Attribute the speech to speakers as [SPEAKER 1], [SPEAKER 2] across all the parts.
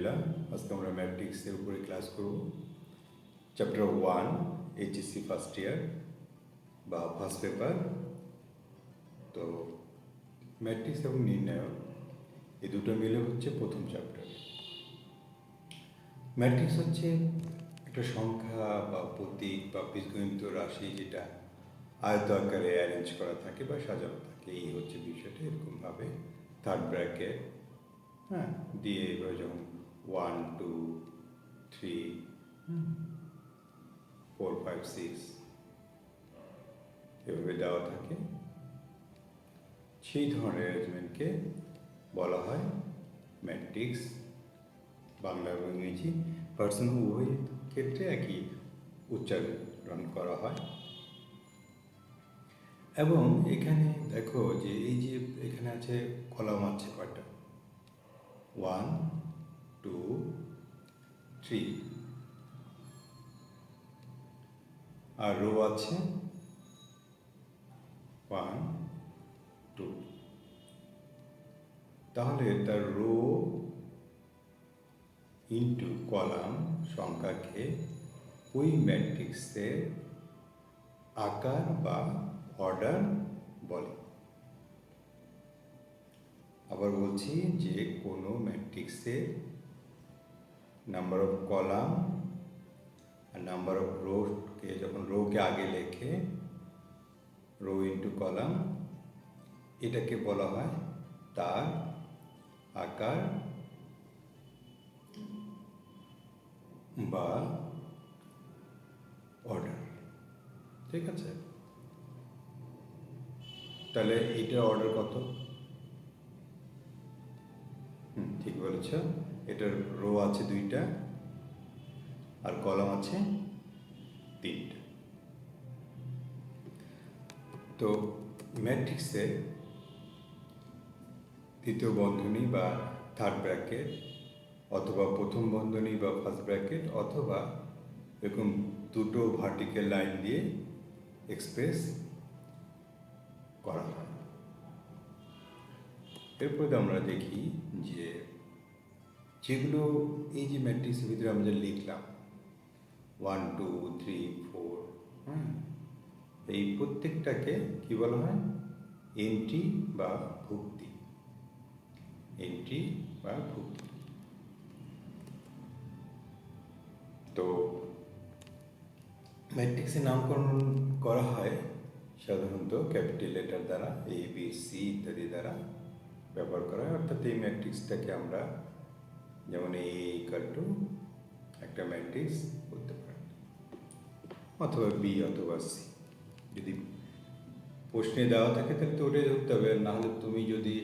[SPEAKER 1] আলহামদুলিল্লাহ, আজকে আমরা ম্যাট্রিক্সের উপরে ক্লাস করব। চ্যাপ্টার 1 এইচএসসি ফার্স্ট ইয়ার বা ফার্স্ট পেপার। তো ম্যাট্রিক্স এবং নির্ণায়ক এই দুটো মিলে হচ্ছে প্রথম চ্যাপ্টার। ম্যাট্রিক্স হচ্ছে একটা সংখ্যা বা প্রতীক বা বীজগণিত রাশি যেটা আয়ত আকারে অ্যারেঞ্জ করা থাকে বা সাজানো থাকে। এই হচ্ছে বিষয়টা। এরকমভাবে থার্ড ব্র্যাকেট দিয়ে এবার যখন 1 2 3 4 5 6 এভাবে দেওয়া থাকে, সেই ধরনের অ্যারেঞ্জমেন্টকে বলা হয় ম্যাট্রিক্স। বাংলা এবং ইংরেজি ভার্সন উভয় ক্ষেত্রে একই উচ্চারণ করা হয়। এবং এখানে দেখো যে এই যে এখানে আছে কলাম আছে কয়টা, 1 2 3, আর রো আছে 1 2। তাহলে তার রো ইন্টু কলাম সংখ্যাকে ওই ম্যাট্রিক্সের আকার বা অর্ডার বলে। আবার বলছি যে কোনো ম্যাট্রিক্সের নাম্বার অফ কলাম আর নাম্বার অফ রোকে যখন রোকে আগে লেখে, রো ইন্টু কলাম, এটাকে বলা হয় তার আকার বা অর্ডার। ঠিক আছে? তাহলে এটার অর্ডার কত? ঠিক বলেছ। এটার রো আছে 2টা আর কলাম আছে 3টা। তো ম্যাট্রিক্সের তৃতীয় বন্ধনী বা থার্ড ব্র্যাকেট, অথবা প্রথম বন্ধনী বা ফার্স্ট ব্র্যাকেট, অথবা এরকম দুটো ভার্টিক্যাল লাইন দিয়ে এক্সপ্রেস করা হয়। এরপরে আমরা দেখি যে যেগুলো এই যে ম্যাট্রিক্সের ভিতরে আমরা যে লিখলাম 1 2 3 4, এই প্রত্যেকটাকে কি বলা হয়? এন্ট্রি বা ভুক্তি। এন্ট্রি বা ভুক্তি। তো ম্যাট্রিক্সের নামকরণ করা হয় সাধারণত ক্যাপিটাল লেটার দ্বারা, এ বি সি ইত্যাদি দ্বারা ব্যবহার করা হয়। অর্থাৎ এই ম্যাট্রিক্সটাকে আমরা যেমন এ ইকুয়াল টু একটা ম্যাট্রিক্স বলতে পারি, অথবা বি অথবা সি। যদি প্রশ্নে দেওয়া থাকে তাহলে তো ওটাই ধরতে হবে, নাহলে তুমি যদি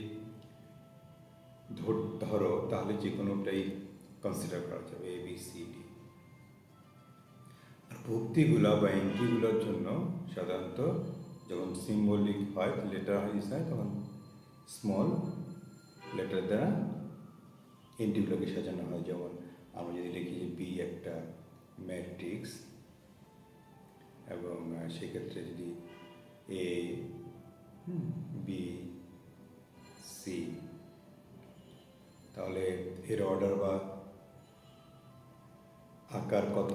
[SPEAKER 1] ধরো তাহলে যে কোনোটাই কনসিডার করা যাবে, এ বি সি ডি। আর ভুক্তিগুলো বা এন্ট্রিগুলোর জন্য সাধারণত যখন সিম্বলিক হয়, লেটার হাইজ হয়, তখন স্মল লেটার দ্বারা এন্ট্রিগুলোকে সাজানো হয়। যেমন আমরা যদি লিখি যে বি একটা ম্যাট্রিক্স, এবং সেক্ষেত্রে যদি এ বি সি, তাহলে এর অর্ডার বা আকার কত?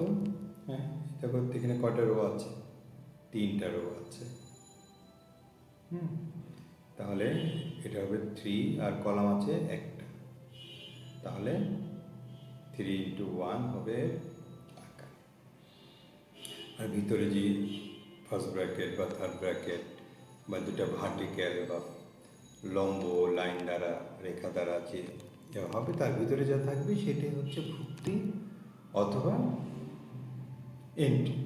[SPEAKER 1] দেখো এখানে কয়টা রো আছে? 3টা রো আছে। তাহলে এটা হবে 3, আর কলাম আছে একটা, তাহলে 3 ইন্টু 1 হবে আকার। আর ভিতরে যে ফার্স্ট ব্র্যাকেট বা থার্ড ব্র্যাকেট বা দুটা ভার্টিক্যাল বা লম্ব লাইন দ্বারা, রেখা দ্বারা যে হবে, তার ভিতরে যা থাকবে সেটাই হচ্ছে ভুক্তি অথবা এন্ট্রি।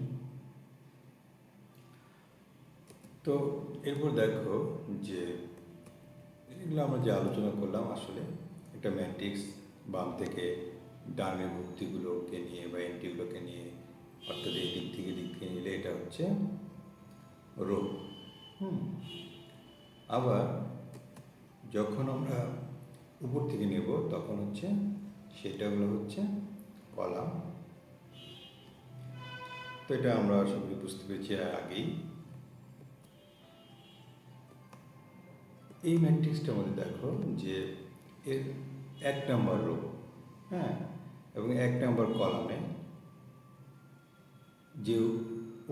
[SPEAKER 1] তো এরপর দেখো যে এগুলো আমরা যে আলোচনা করলাম, আসলে একটা ম্যাট্রিক্স বাম থেকে ডানের ভুক্তিগুলোকে নিয়ে বা এন্ট্রিগুলোকে নিয়ে, অর্থাৎ এই দিক থেকে নিলে এটা হচ্ছে রো। আবার যখন আমরা উপর থেকে নেব তখন হচ্ছে সেটাগুলো হচ্ছে কলাম। তো এটা আমরা সবাই বুঝতে পেরেছি আগেই। এই ম্যাট্রিক্সটার মধ্যে দেখো যে এর 1 নম্বর রো হ্যাঁ, এবং 1 নম্বর কলামে যে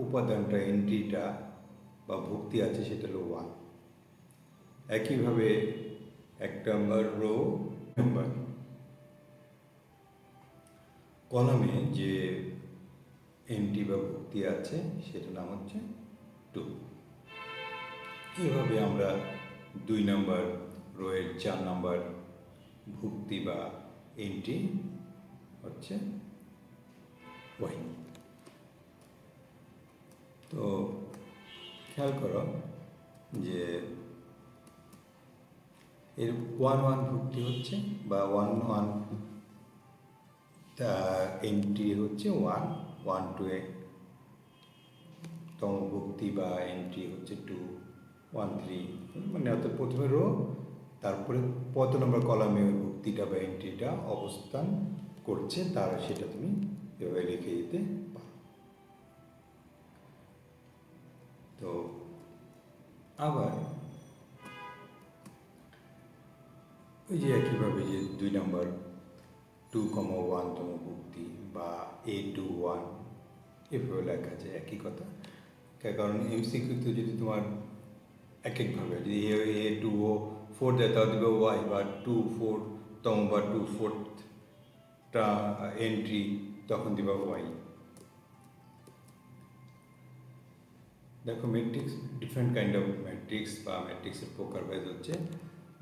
[SPEAKER 1] উপাদানটা এন্ট্রিটা বা ভুক্তি আছে সেটা হলো 1। একইভাবে 1 নম্বর রো নম্বর কলামে যে এন্ট্রি বা ভুক্তি আছে সেটার নাম হচ্ছে 2। এইভাবে আমরা 2 নম্বর রোয়ের 4 নম্বর ভুক্তি বা এন্ট্রি হচ্ছে ওয়াই। তো খেয়াল করো যে এর 1-1 ভুক্তি হচ্ছে বা 1-1 এন্ট্রি হচ্ছে 1-1-2 তম ভুক্তি বা এন্ট্রি হচ্ছে 2-1-3, মানে অর্থাৎ প্রথমে রো, তারপরে কত নম্বর কলামে ওই ভুক্তিটা বা এন্ট্রিটা অবস্থান করছে তার সেটা তুমি এভাবে লিখে দিতে পারো। তো আবার ওই যে একইভাবে যে 2 নম্বর 2,1 তম ভুক্তি বা A21 এভাবে লেখা যায়, একই কথা। কারণ এমসিকিউতে যদি তোমার এক একভাবে যদি A2O4 দেয় তাহলে দেবে ওয়াই, বা 2/4 তম বা 2/4টা এন্ট্রি তখন দিবা ওয়াই। দেখো matrix different kind of matrix বা ম্যাট্রিক্সের প্রকার ভেদ হচ্ছে,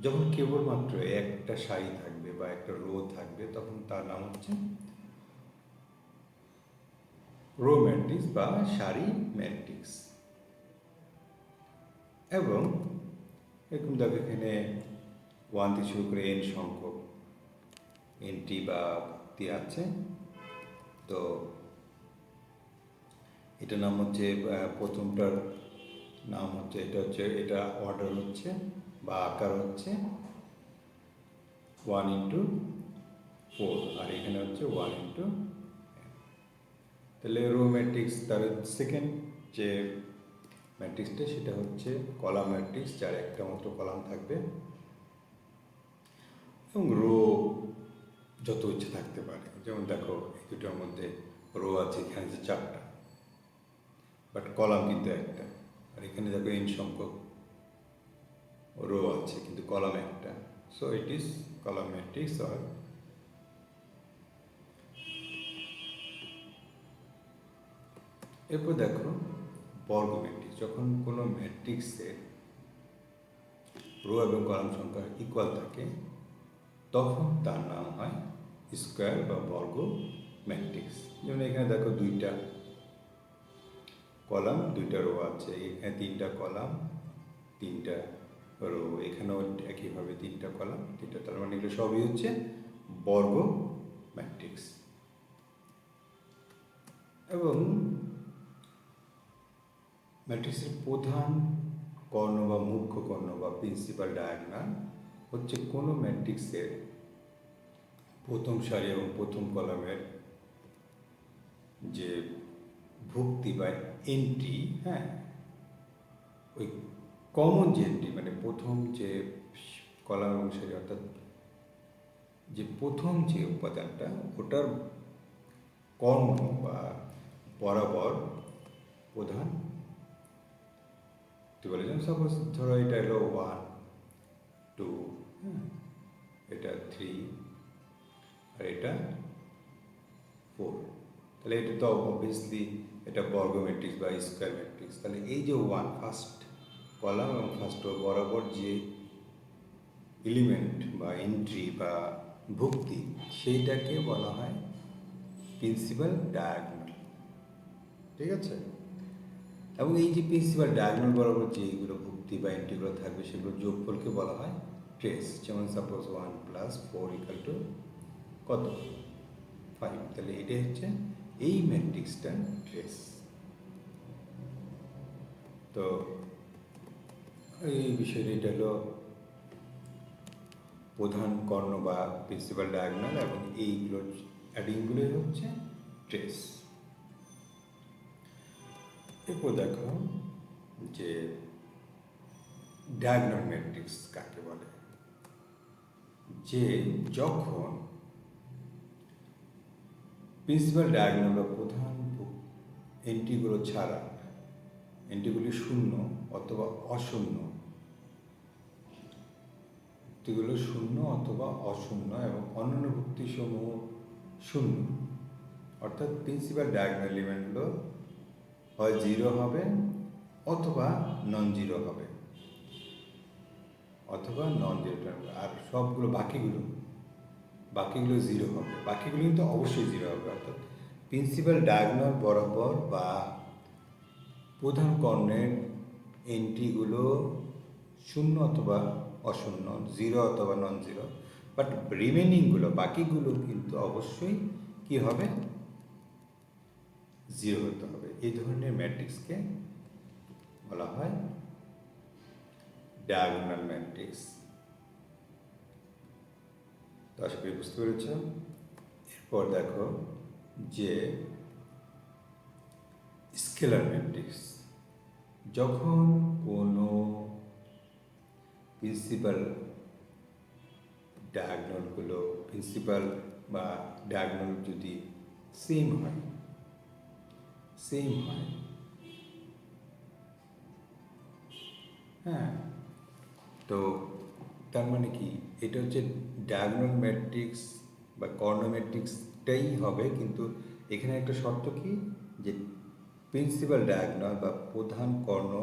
[SPEAKER 1] যখন কেবলমাত্র একটা সারি থাকবে বা একটা রো থাকবে তখন তার নাম হচ্ছে রো ম্যাট্রিক্স বা সারি ম্যাট্রিক্স। এবং এরকম দেখো এখানে 1 থেকে শুরু করে n সংখ্যক এন্ট্রি বা ভুক্তি আছে। তো এটার নাম হচ্ছে প্রথমটার নাম হচ্ছে এটা অর্ডার হচ্ছে বা আকার হচ্ছে 1/4, আর এখানে হচ্ছে 1/n। তাহলে রো ম্যাট্রিক্স তার সেকেন্ড যে ম্যাট্রিক্সটা সেটা হচ্ছে কলাম ম্যাট্রিক্স, যার একটা মাত্র কলাম থাকবে এবং রো যত ইচ্ছে থাকতে পারে। যেমন দেখো এই দুটোর মধ্যে রো আছে, এখানে আছে 4টা, বাট কলাম কিন্তু একটা। আর এখানে দেখো n সংখ্যক রো আছে কিন্তু কলাম একটা, so it is column matrix. আর এরপর দেখো বর্গ ম্যাট্রিক্স। যখন কোনো ম্যাট্রিক্সের রো এবং কলাম সংখ্যা ইকুয়াল থাকে তখন তার নাম হয় স্কোয়ার বা বর্গ ম্যাট্রিক্স। যেমন এখানে দেখো 2টা কলাম 2টা রো আছে, এখানে 3টা কলাম 3টা রো, এখানেও একইভাবে 3টা কলাম 3টা, তার মানে এগুলো সবই হচ্ছে বর্গ ম্যাট্রিক্স। এবং ম্যাট্রিক্সের প্রধান কর্ণ বা মুখ্য কর্ণ বা প্রিন্সিপাল ডায়াগোনাল হচ্ছে কোনো ম্যাট্রিক্সের প্রথম সারি এবং প্রথম কলামের যে ভুক্তি বা এন্ট্রি, হ্যাঁ, ওই কমন যে এন্ট্রি মানে প্রথম যে কলাম এবং সারি, অর্থাৎ যে প্রথম যে উপাদানটা ওটার কর্ণ বা বরাবর প্রধান তুই বলে যেমন সাপোজ ধরো এটা হলো 1, 2, এটা 3 আর এটা 4, তাহলে এটা তো অবভিয়াসলি এটা বর্গ ম্যাট্রিক্স বা স্কোয়ার ম্যাট্রিক্স। তাহলে এই যে 1 ফার্স্ট কলাম এবং ফার্স্ট রো বরাবর যে এলিমেন্ট বা এন্ট্রি বা ভুক্তি সেইটাকে বলা হয় প্রিন্সিপাল ডায়াগোনাল। ঠিক আছে? এবং এই যে প্রিন্সিপাল ডায়াগোনাল বরাবর যেগুলো ভুক্তি বা এন্ট্রিগুলো থাকবে সেগুলো যোগফলকে বলা হয় ট্রেস। যেমন সাপোজ 1 + 4 = কত? 5। তাহলে এটাই হচ্ছে এই ম্যাট্রিক্সটা ট্রেস। তো এই বিষয়টা এটা হলো প্রধান কর্ণ বা প্রিন্সিপাল ডায়াগোনাল, এবং এইগুলোর অ্যাডিংগুলোই হচ্ছে ট্রেস। এরপর দেখো যে ডায়াগোনাল ম্যাট্রিক্স কাকে বলে, যে যখন প্রিন্সিপাল ডায়াগোনাল বা প্রধান এন্ট্রিগুলো ছাড়া এন্ট্রিগুলি শূন্য অথবা অশূন্য, এগুলো শূন্য অথবা অশূন্য এবং অন্যান্য ভুক্তিসমূহ শূন্য, অর্থাৎ প্রিন্সিপাল ডায়াগোনাল এলিমেন্টগুলো হয় জিরো হবে অথবা নন জিরো হবে, অথবা নন জিরো হবে। আর সবগুলো বাকিগুলো জিরো হবে, বাকিগুলো কিন্তু অবশ্যই জিরো হবে। অর্থাৎ প্রিন্সিপাল ডায়াগোনাল বরাবর বা প্রধান কর্ণের এন্ট্রিগুলো শূন্য অথবা অশূন্য, জিরো অথবা নন জিরো, বাট রিমেনিংগুলো বাকিগুলো কিন্তু অবশ্যই কি হবে, জিরো হতে হবে। এই ধরনের ম্যাট্রিক্সকে বলা হয় ডায়াগোনাল ম্যাট্রিক্স। তো আশা করি বুঝতে পেরেছ। এরপর দেখো যে স্কেলার ম্যাট্রিক্স, যখন কোনো প্রিন্সিপাল ডায়াগোনালগুলো প্রিন্সিপাল বা ডায়াগোনাল যদি সেম হয়, হ্যাঁ, তো তার মানে কি, এটা হচ্ছে ডায়াগোনাল ম্যাট্রিক্স বা কর্ণ ম্যাট্রিক্সটাই হবে, কিন্তু এখানে একটা শর্ত কি, যে প্রিন্সিপাল ডায়াগোনাল বা প্রধান কর্ণ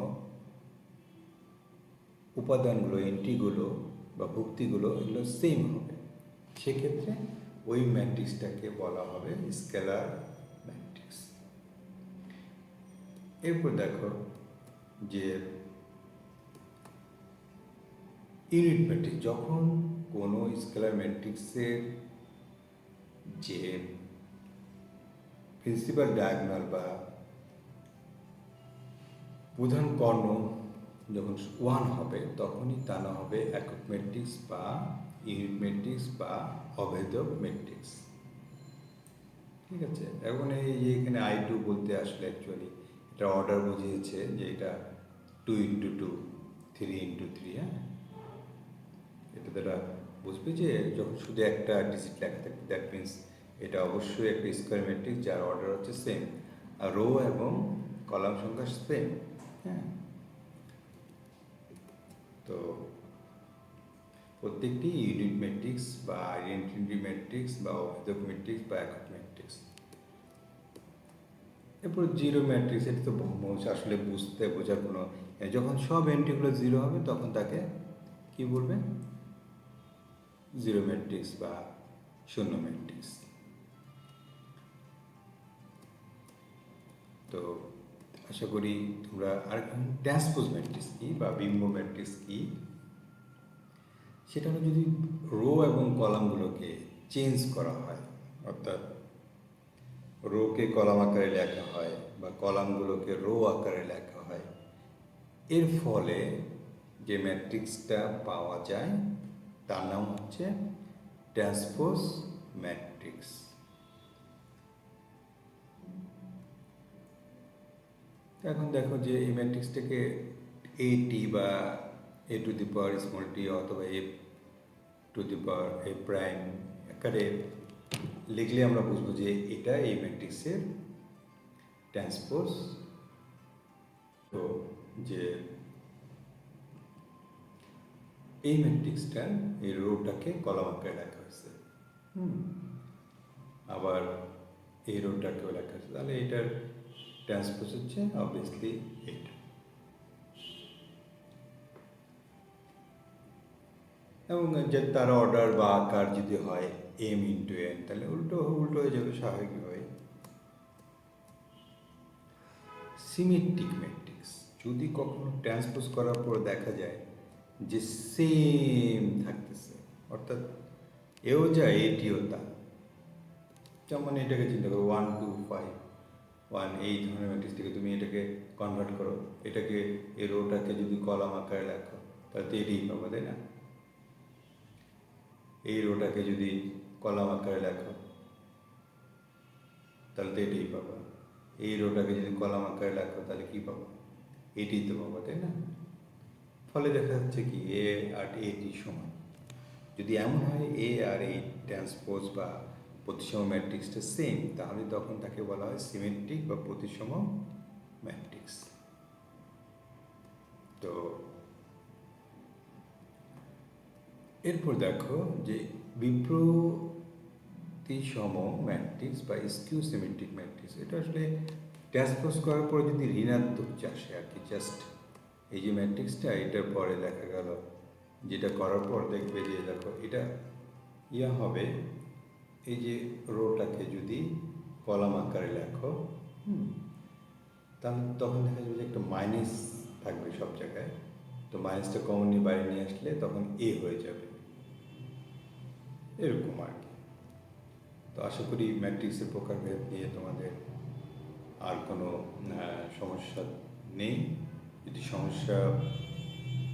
[SPEAKER 1] উপাদানগুলো, এন্ট্রিগুলো বা ভুক্তিগুলো এগুলো সেম হবে, সেক্ষেত্রে ওই ম্যাট্রিক্সটাকে বলা হবে স্কেলার ম্যাট্রিক্স। এরপর দেখো যে ইউনিট ম্যাট্রিক্স, যখন কোনো স্কেলার ম্যাট্রিক্সের যে প্রিন্সিপাল ডায়াগোনাল বা প্রধান কর্ণ যখন ওয়ান হবে, তখনই তা না হবে একক ম্যাট্রিক্স বা ইউনিট ম্যাট্রিক্স বা অভেদক ম্যাট্রিক্স। ঠিক আছে, এখন এই যে এখানে I2 বলতে আসলে অ্যাকচুয়ালি এটা অর্ডার বুঝিয়েছে, যে এটা 2x2, 3x3, হ্যাঁ, এটা দ্বারা বুঝবে যে যখন শুধু একটা ডিজিট লেখা থাকবে, দ্যাট মিনস এটা অবশ্যই একটা স্কোয়ার ম্যাট্রিক্স যার অর্ডার হচ্ছে সেম, আর রো এবং কলাম সংখ্যা সেম। হ্যাঁ, তো প্রত্যেকটি ইউনিট ম্যাট্রিক্স বা আইডেন্টিটি ম্যাট্রিক্স বা অভেদক ম্যাট্রিক্স বা একক ম্যাট্রিক্স। এরপর জিরো ম্যাট্রিক্স, এটা তো আসলে বোঝার কোনো, যখন সব এন্ট্রিগুলো জিরো হবে তখন তাকে কি বলবে, জিরো ম্যাট্রিক্স বা শূন্য ম্যাট্রিক্স। তো আশা করি তোমরা, আর ট্রান্সপোজ ম্যাট্রিক্স কি বা বিম্ব ম্যাট্রিক্স কি, সেটা যদি রো এবং কলামগুলোকে চেঞ্জ করা হয়, অর্থাৎ রোকে কলাম আকারে লেখা হয় বা কলামগুলোকে রো আকারে লেখা হয়, এর ফলে যে ম্যাট্রিক্সটা পাওয়া যায় তার নাম হচ্ছে ট্রান্সপোজ ম্যাট্রিক্স। এখন দেখো যে এই ম্যাট্রিক্সটাকে AT বা A⁻t অথবা A' আকারে লিখলে আমরা বুঝবো যে এটা এই ম্যাট্রিক্সের ট্রান্সপোজ। তো যে এই ম্যাট্রিক্সটা এই রোটাকে কলাম আকারে লেখা হয়েছে, আবার এই রোটাকেও লেখা হয়েছে, তাহলে এটার ট্রান্সপোজ হচ্ছে অবভিয়াসলি এটা। এবং যে তার অর্ডার বা আকার যদি হয় m×n, তাহলে উল্টো হয়ে যাবে স্বাভাবিকভাবে। সিমেট্রিক ম্যাট্রিক্স, যদি কখনো ট্রান্সপোজ করার পর দেখা যায় যে সেম থাকতেছে, অর্থাৎ এও যা এটিও তা, যেমন এটাকে চিন্তা করো 1 2 5 1, এই ধরনের ম্যাট্রিক্স থেকে তুমি এটাকে কনভার্ট করো, এটাকে এই রোটাকে যদি কলাম আকারে লেখো তাহলে তো এটাই পাবো, তাই না? এই রোটাকে যদি কলাম আকারে লেখো তাহলে তো এটাই পাবো, এই রোটাকে যদি কলাম আকারে লেখো তাহলে কি পাবো, এটাই তো পাবো, তাই না? ফলে দেখা যাচ্ছে কি A আর AT সমান। যদি এমন হয় A আর A ট্রান্সপোজ বা প্রতিসম ম্যাট্রিক্সটা সেম, তাহলে তখন তাকে বলা হয় সিমেট্রিক বা প্রতিসম ম্যাট্রিক্স। তো এরপর দেখো যে বিপ্রতিসম ম্যাট্রিক্স বা স্কিউ সিমেট্রিক ম্যাট্রিক্স, এটা আসলে ট্রান্সপোজ করার পরে যদি ঋণাত্মক আসে আর কি, জাস্ট এই যে ম্যাট্রিক্সটা এটার পরে দেখা গেল যেটা করার পর দেখবে যে দেখো এটা হবে, এই যে রোটাকে যদি কলাম আকারে লেখো, তাহলে তখন দেখা যাবে যে একটা মাইনাস থাকবে সব জায়গায়, তো মাইনাসটা কমনলি বাইরে নিয়ে আসলে তখন এ হয়ে যাবে, এরকম আর কি। তো আশা করি ম্যাট্রিক্সের প্রকারভেদ নিয়ে তোমাদের আর কোনো সমস্যা নেই। যদি সমস্যা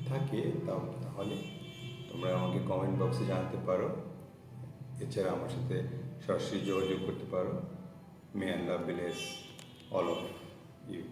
[SPEAKER 1] থাকে তাহলে তোমরা আমাকে কমেন্ট বক্সে জানাতে পারো, এছাড়া আমার সাথে সরাসরি যোগাযোগ করতে পারো। মে আল্লাহ ব্লেস অল অফ ইউ।